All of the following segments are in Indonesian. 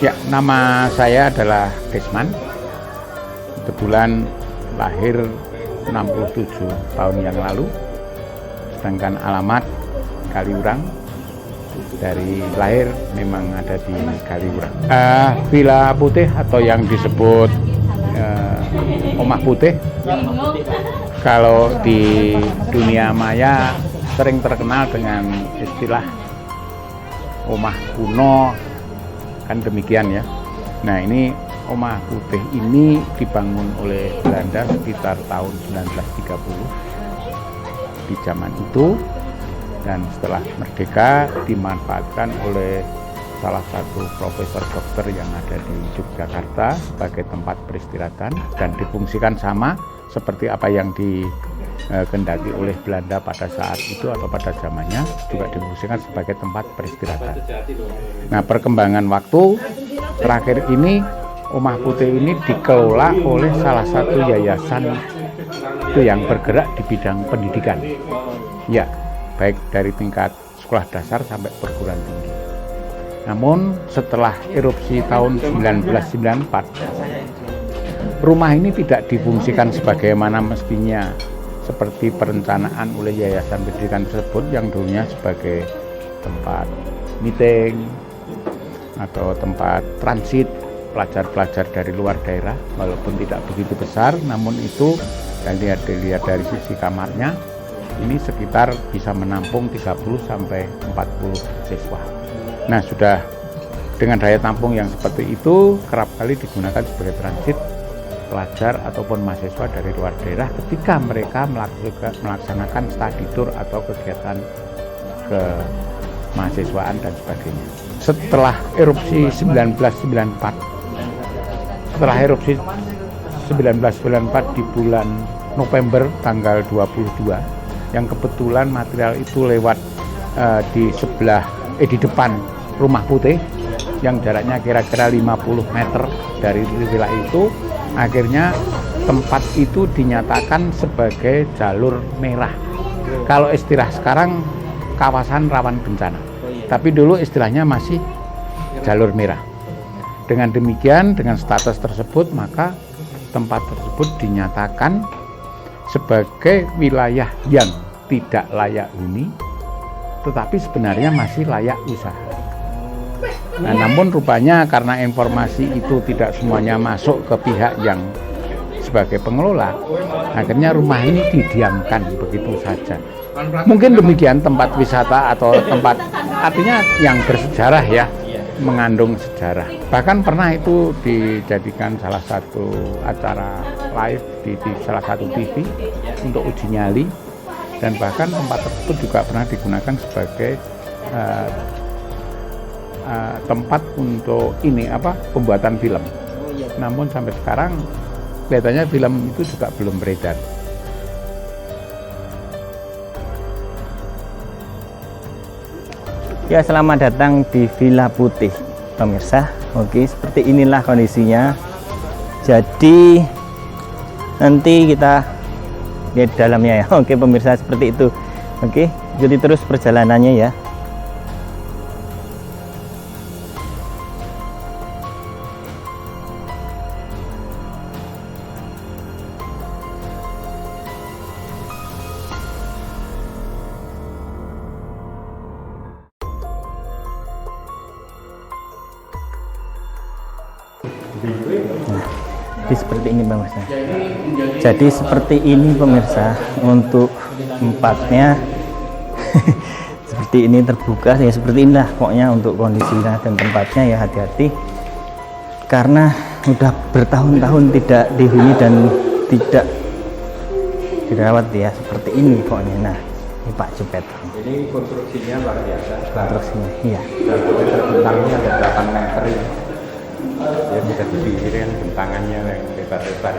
Ya, nama saya adalah Desman. Kebetulan lahir 67 tahun yang lalu. Sedangkan alamat Kaliurang. Dari lahir memang ada di Kaliurang. Villa Putih atau yang disebut Omah Putih. Kalau di dunia maya sering terkenal dengan istilah Omah Kuno, kan demikian ya. Nah, ini Omah Putih ini dibangun oleh Belanda sekitar tahun 1930 di zaman itu, dan setelah merdeka dimanfaatkan oleh salah satu profesor dokter yang ada di Yogyakarta sebagai tempat peristirahatan dan difungsikan sama seperti apa yang dikehendaki oleh Belanda pada saat itu atau pada zamannya, juga difungsikan sebagai tempat peristirahatan. Nah, perkembangan waktu terakhir ini Omah Putih ini dikelola oleh salah satu yayasan itu yang bergerak di bidang pendidikan. Ya, baik dari tingkat sekolah dasar sampai perguruan tinggi. Namun setelah erupsi tahun 1994, rumah ini tidak difungsikan sebagaimana mestinya seperti perencanaan oleh yayasan pendidikan tersebut yang dulunya sebagai tempat meeting atau tempat transit pelajar-pelajar dari luar daerah, walaupun tidak begitu besar, namun itu dan dilihat dari sisi kamarnya ini sekitar bisa menampung 30 sampai 40 siswa. Nah, sudah dengan daya tampung yang seperti itu kerap kali digunakan sebagai transit pelajar ataupun mahasiswa dari luar daerah ketika mereka melaksanakan study tour atau kegiatan kemahasiswaan dan sebagainya. Setelah erupsi 1994 di bulan November tanggal 22, yang kebetulan material itu lewat di depan Rumah Putih yang jaraknya kira-kira 50 meter dari wilayah itu, akhirnya tempat itu dinyatakan sebagai jalur merah. Kalau istilah sekarang kawasan rawan bencana, tapi dulu istilahnya masih jalur merah. Dengan demikian, dengan status tersebut, maka tempat tersebut dinyatakan sebagai wilayah yang tidak layak huni, tetapi sebenarnya masih layak usaha. Nah, namun rupanya karena informasi itu tidak semuanya masuk ke pihak yang sebagai pengelola, akhirnya rumah ini didiamkan begitu saja. Mungkin demikian tempat wisata atau tempat artinya yang bersejarah ya, mengandung sejarah. Bahkan pernah itu dijadikan salah satu acara live di salah satu TV untuk uji nyali, dan bahkan tempat tersebut juga pernah digunakan sebagai tempat untuk pembuatan film. Namun sampai sekarang kelihatannya film itu juga belum beredar. Ya, selamat datang di Villa Putih, pemirsa. Oke, seperti inilah kondisinya. Jadi nanti kita lihat dalamnya ya. Oke, pemirsa, seperti itu. Oke, jadi terus perjalanannya ya. Jadi seperti ini pemirsa. Jadi seperti ini pemirsa untuk tempatnya. Seperti ini terbuka ya, seperti inilah pokoknya untuk kondisinya dan tempatnya ya. Hati-hati karena udah bertahun-tahun tidak dihuni dan tidak dirawat ya, seperti ini pokoknya. Nah, ini Pak Jupet. Ini konstruksinya luar biasa. Konstruksinya, iya. Dan bentangnya ada 8 meter ini. Ya, bisa dipikirkan bentangannya yang lebar-lebar.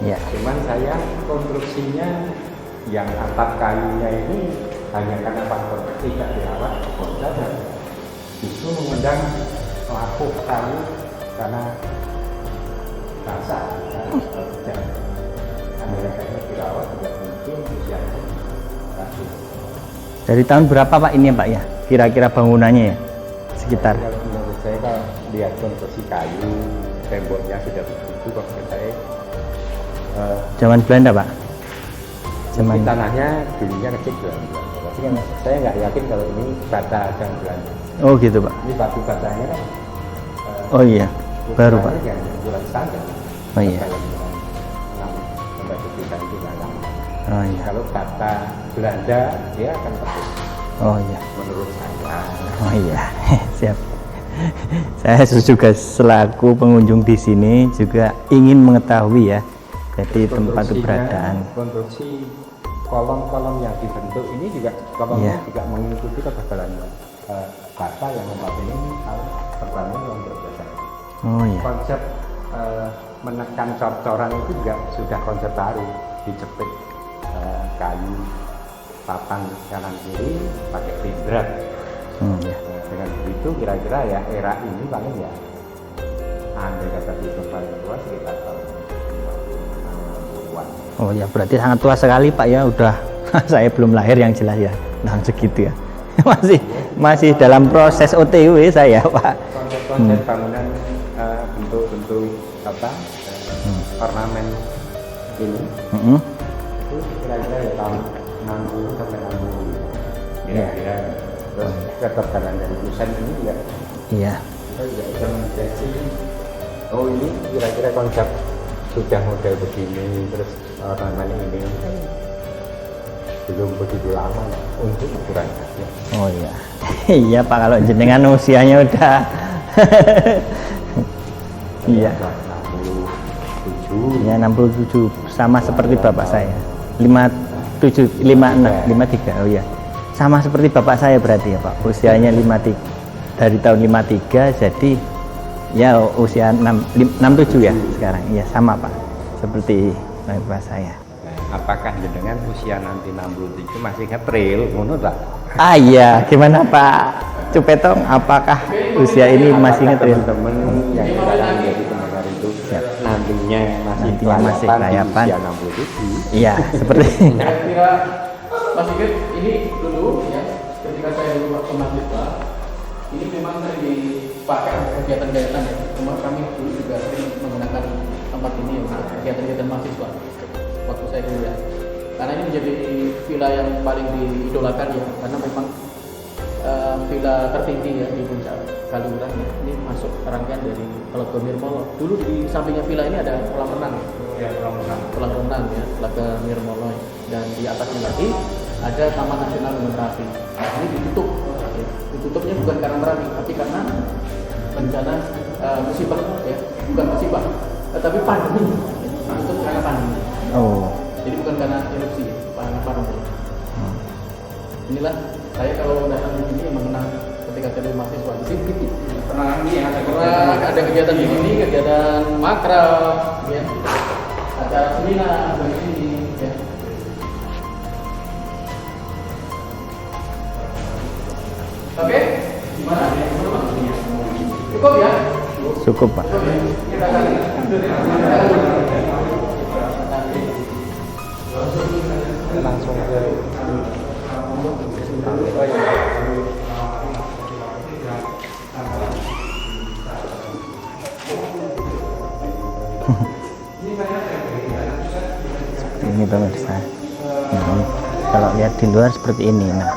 Ya. Cuman saya konstruksinya yang atap kayunya ini hanya karena faktor tidak dirawat saja, justru mengundang pelaku kayu karena basah. Mereka ini dirawat tidak mungkin usianya bagus. Dari tahun berapa Pak ini ya Pak ya? Kira-kira bangunannya ya? Sekitar. Menurut saya lihat konstruksi kayu, temboknya sudah begitu kok saya Zaman Belanda, Pak. Zaman tanahnya dulunya kecil Belanda. Tapi kan saya nggak yakin kalau ini bata zaman Belanda. Oh gitu, Pak. Ini batu batanya kan. Oh iya, baru, Pak. Yang bulan standar. Oh iya. Oh iya. Kalau bata Belanda dia akan pakai. Oh iya. Menurut saya. Oh iya, siap. Saya juga selaku pengunjung di sini juga ingin mengetahui ya. Jadi tempat keberadaan. Konstruksi kolom-kolom yang dibentuk ini juga kolomnya juga mengikuti ketebalan bata yang membuat ini tebalnya yang berbeda. Oh iya. Konsep menekan cor-coran itu juga sudah konsep baru, dijepit kayu papan kanan kiri pakai pindrat. Iya. Dengan begitu kira-kira ya era ini paling ya andai kata itu paling tua sekitar tahun 50-an. Oh ya, berarti sangat tua sekali Pak ya, udah saya belum lahir yang jelas ya, tahun segitu ya. masih dalam proses OTW saya Pak. Konsep bangunan bentuk-bentuk apa ornamen ini itu kira-kira ya tahun 60 sampai 60 kira-kira. Terus ketebalan dari lukisan ini juga kita juga bisa mendeteksi oh ini kira-kira konsep sudah model begini, terus ornamen ini belum begitu lama untuk ukuran ya. Oh iya. Iya Pak, kalau jenengan usianya udah iya 67 ya, 67 sama seperti bapak saya 57 56 53. Oh iya, sama seperti bapak saya berarti ya Pak, usianya 53 dari tahun 53, jadi ya usia 67 ya sekarang. Iya sama Pak, seperti bapak saya. Apakah jenengan usia nanti 67 masih ngetril ngono tak? Ah iya, gimana Pak Cupetong, apakah usia ini masih ngetril? Teman-teman yang sekarang menjadi pendengar itu nantinya masih kelayapan di usia 67. Iya, seperti kira Mas Sigit ini dulu ya, ketika saya dulu waktu mahasiswa ini memang sering dipakai untuk kegiatan-kegiatan ya. Kami dulu juga sering menggunakan tempat ini untuk kegiatan-kegiatan mahasiswa waktu saya kuliah. Karena ini menjadi villa yang paling diidolakan ya, karena memang villa tertinggi ya di puncak Kaliurang ya. Ini masuk rangkaian dari Telaga Nirmolo. Dulu di sampingnya villa ini ada kolam renang. Ya, kolam renang ya, Telaga Nirmolo. Dan di atasnya lagi ada Taman Nasional Gunung Merapi. Nah, ini ditutup. Ya. Ditutupnya bukan karena Merapi, tapi karena bencana musibah ya, bukan musibah, tetapi pandemi. Ditutup karena pandemi. oh. Jadi bukan karena erupsi, karena pandemi. Inilah saya kalau datang di sini mengenang ketika saya mahasiswa di sini. Pernah ada kegiatan di sini, kegiatan makrab, ya, acara seminar di sini. Ya. Oke, gimana? Cukup ya? Cukup Pak. Langsung ke ini pemirsa. Kalau lihat di luar seperti ini. Nah,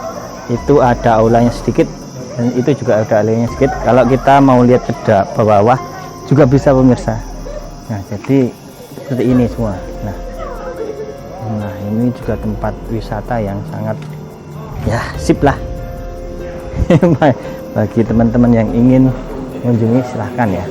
itu ada aulanya sedikit dan itu juga ada aulanya sedikit. Kalau kita mau lihat ke bawah juga bisa pemirsa. Nah, jadi seperti ini semua. Nah, ini juga tempat wisata yang sangat ya sip lah. Bagi teman-teman yang ingin mengunjungi silahkan ya.